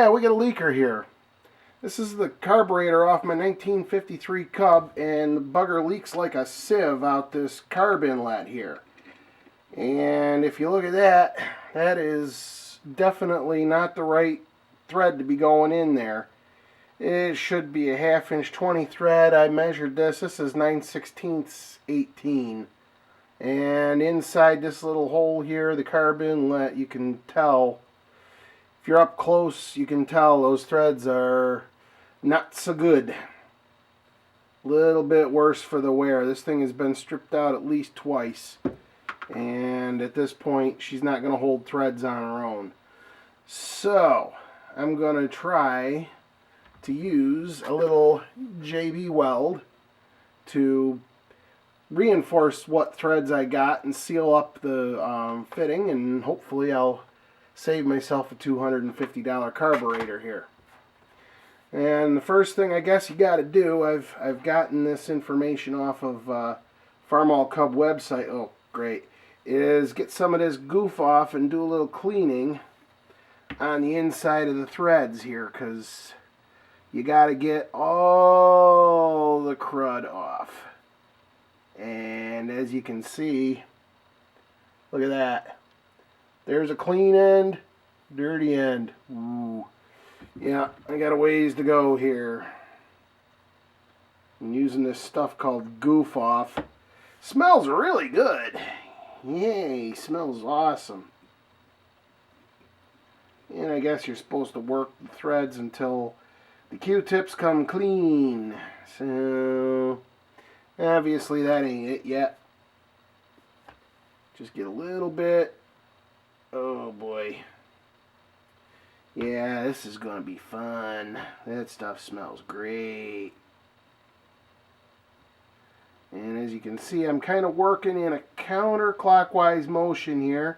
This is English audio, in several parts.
Yeah, we got a leaker here. This is the carburetor off my 1953 Cub, and the bugger leaks like a sieve out this carb inlet here. And if you look at that, that is definitely not the right thread to be going in there. It should be a 1/2 inch 20 thread. I measured this. This is 9/16 18. And inside this little hole here, the carb inlet, you can tell, if you're up close, you can tell those threads are not so good. A little bit worse for the wear. This thing has been stripped out at least twice. And at this point, she's not going to hold threads on her own. So, I'm going to try to use a little JB Weld to reinforce what threads I got and seal up the fitting, and hopefully I'll save myself a $250 carburetor here. And the first thing I guess you got to do, I've gotten this information off of Farmall Cub website. Oh, great! Is get some of this goof off and do a little cleaning on the inside of the threads here, because you got to get all the crud off. And as you can see, look at that. There's a clean end, dirty end. Ooh. Yeah, I got a ways to go here. I'm using this stuff called Goof Off. Smells really good. Yay, smells awesome. And I guess you're supposed to work the threads until the Q-tips come clean. So, obviously that ain't it yet. Just get a little bit. Oh boy. Yeah, this is going to be fun. That stuff smells great. And as you can see, I'm kind of working in a counterclockwise motion here,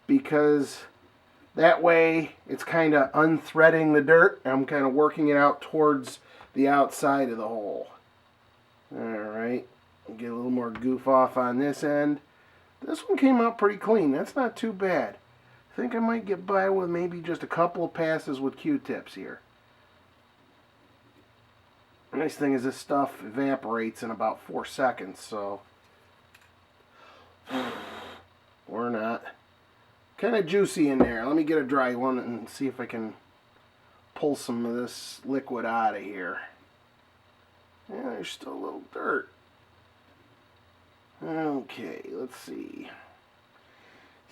because that way it's kind of unthreading the dirt. I'm kind of working it out towards the outside of the hole. Alright, get a little more goof off on this end. This one came out pretty clean. That's not too bad. I think I might get by with maybe just a couple of passes with Q-tips here. The nice thing is this stuff evaporates in about 4 seconds, so, or not. Kind of juicy in there. Let me get a dry one and see if I can pull some of this liquid out of here. Yeah, there's still a little dirt. Okay, let's see.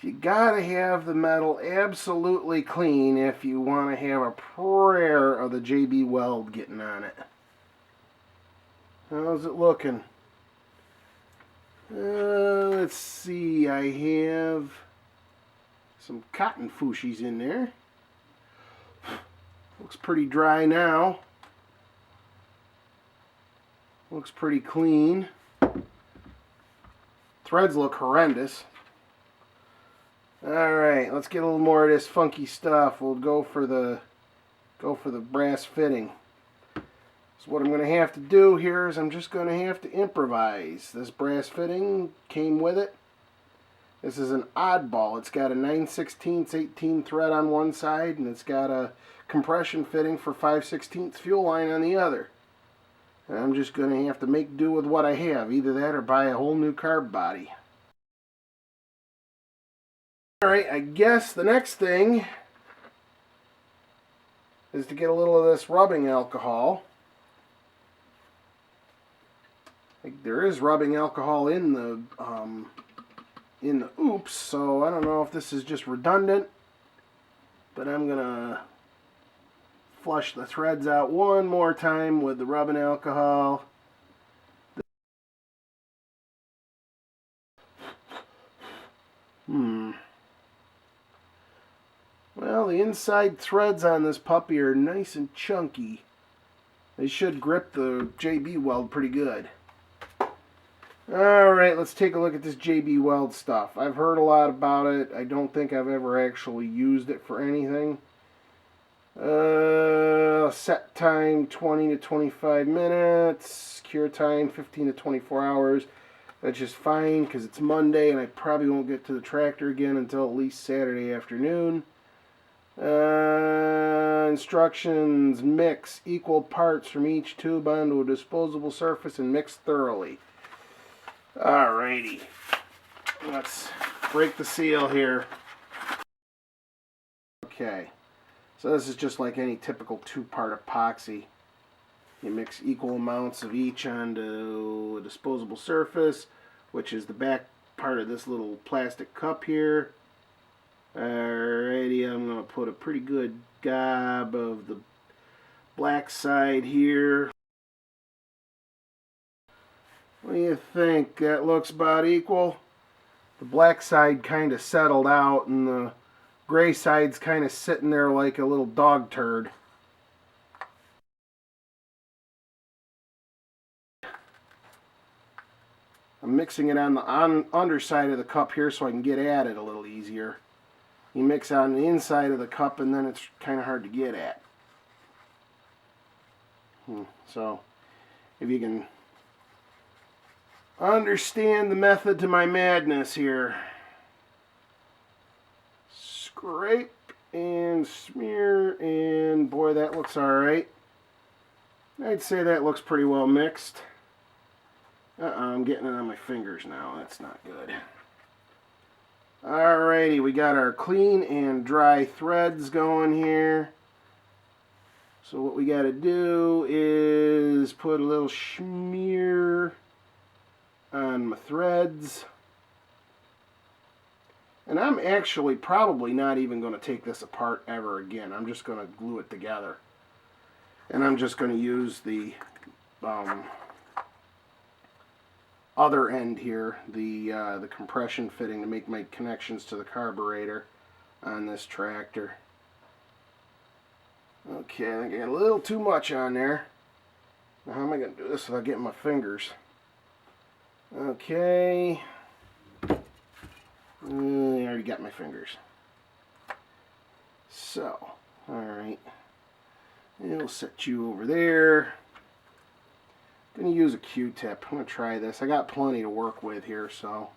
You gotta have the metal absolutely clean if you want to have a prayer of the JB Weld getting on it. How's it looking? Let's see, I have some cotton fooshies in there. Looks pretty dry now. Looks pretty clean. Threads look horrendous. Alright, let's get a little more of this funky stuff. We'll go for the brass fitting. So what I'm going to have to do here is I'm just going to have to improvise. This brass fitting came with it. This is an oddball. It's got a 9/16 18 thread on one side, and it's got a compression fitting for 5/16 fuel line on the other. And I'm just going to have to make do with what I have. Either that or buy a whole new carb body. Alright, I guess the next thing is to get a little of this rubbing alcohol. There is rubbing alcohol in the oops, so I don't know if this is just redundant, but I'm gonna flush the threads out one more time with the rubbing alcohol. Well, the inside threads on this puppy are nice and chunky. They should grip the JB Weld pretty good. Alright, let's take a look at this JB Weld stuff. I've heard a lot about it. I don't think I've ever actually used it for anything. Set time 20 to 25 minutes. Cure time 15 to 24 hours. That's just fine because it's Monday and I probably won't get to the tractor again until at least Saturday afternoon. instructions: mix equal parts from each tube onto a disposable surface and mix thoroughly. Alrighty, let's break the seal here. Okay, so this is just like any typical two-part epoxy. You mix equal amounts of each onto a disposable surface, which is the back part of this little plastic cup here. Alrighty, I'm going to put a pretty good gob of the black side here. What do you think? That looks about equal. The black side kind of settled out and the gray side's kind of sitting there like a little dog turd. I'm mixing it on the underside of the cup here so I can get at it a little easier. You mix on the inside of the cup and then it's kind of hard to get at. So, if you can understand the method to my madness here. Scrape and smear, and boy, that looks alright. I'd say that looks pretty well mixed. I'm getting it on my fingers now. That's not good. Alrighty, we got our clean and dry threads going here. So what we got to do is put a little smear on my threads. And I'm actually probably not even going to take this apart ever again. I'm just going to glue it together. And I'm just going to use the other end here, the compression fitting, to make my connections to the carburetor on this tractor. Okay, I think I got a little too much on there. Now how am I going to do this without getting my fingers? Okay. I already got my fingers. So, alright. We'll set you over there. I'm going to use a Q-tip. I'm going to try this. I got plenty to work with here, so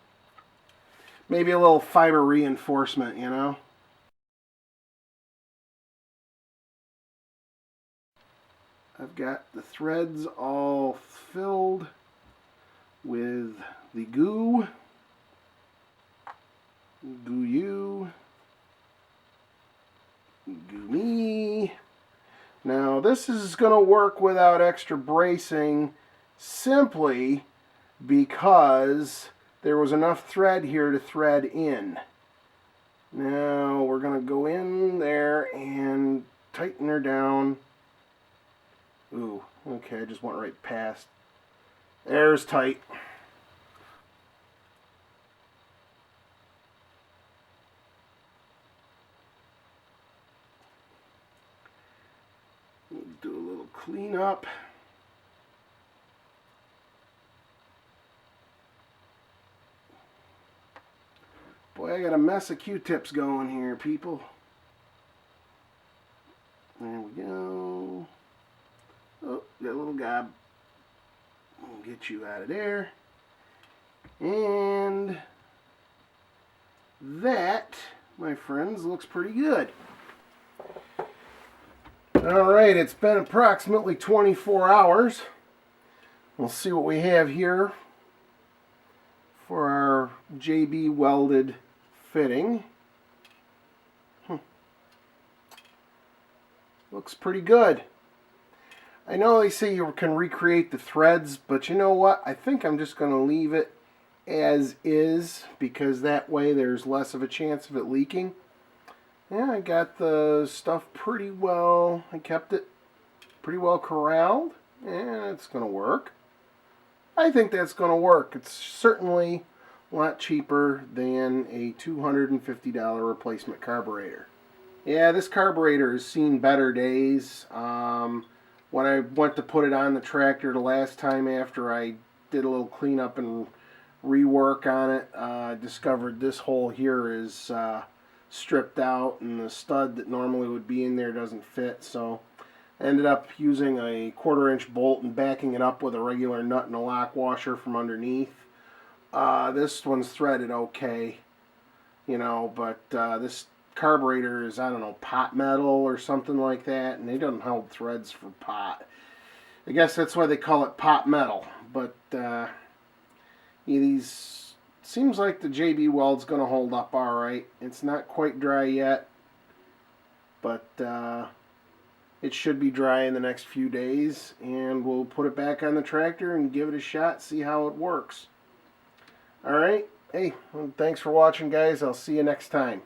maybe a little fiber reinforcement, you know? I've got the threads all filled with the goo. Goo you. Goo me. Now this is going to work without extra bracing simply because there was enough thread here to thread in. Now we're going to go in there and tighten her down. Ooh, okay, I just went right past. There's tight. Do a little cleanup. Boy, I got a mess of Q-tips going here, people. There we go. Oh, got a little gob. We'll get you out of there. And that, my friends, looks pretty good. Alright, it's been approximately 24 hours. We'll see what we have here for our JB welded fitting. Looks pretty good. I know they say you can recreate the threads, but you know what? I think I'm just going to leave it as is, because that way there's less of a chance of it leaking. Yeah, I got the stuff pretty well. I kept it pretty well corralled, and it's going to work. I think that's going to work. It's certainly a lot cheaper than a $250 replacement carburetor. Yeah, this carburetor has seen better days. When I went to put it on the tractor the last time after I did a little cleanup and rework on it, I discovered this hole here is stripped out and the stud that normally would be in there doesn't fit, so I ended up using a 1/4-inch bolt and backing it up with a regular nut and a lock washer from underneath. This one's threaded okay, you know, but this carburetor is, I don't know, pot metal or something like that, and they don't hold threads for pot. I guess that's why they call it pot metal. But these seems like the JB Weld's going to hold up all right. It's not quite dry yet, but it should be dry in the next few days, and we'll put it back on the tractor and give it a shot, see how it works. All right. Hey, well, thanks for watching, guys. I'll see you next time.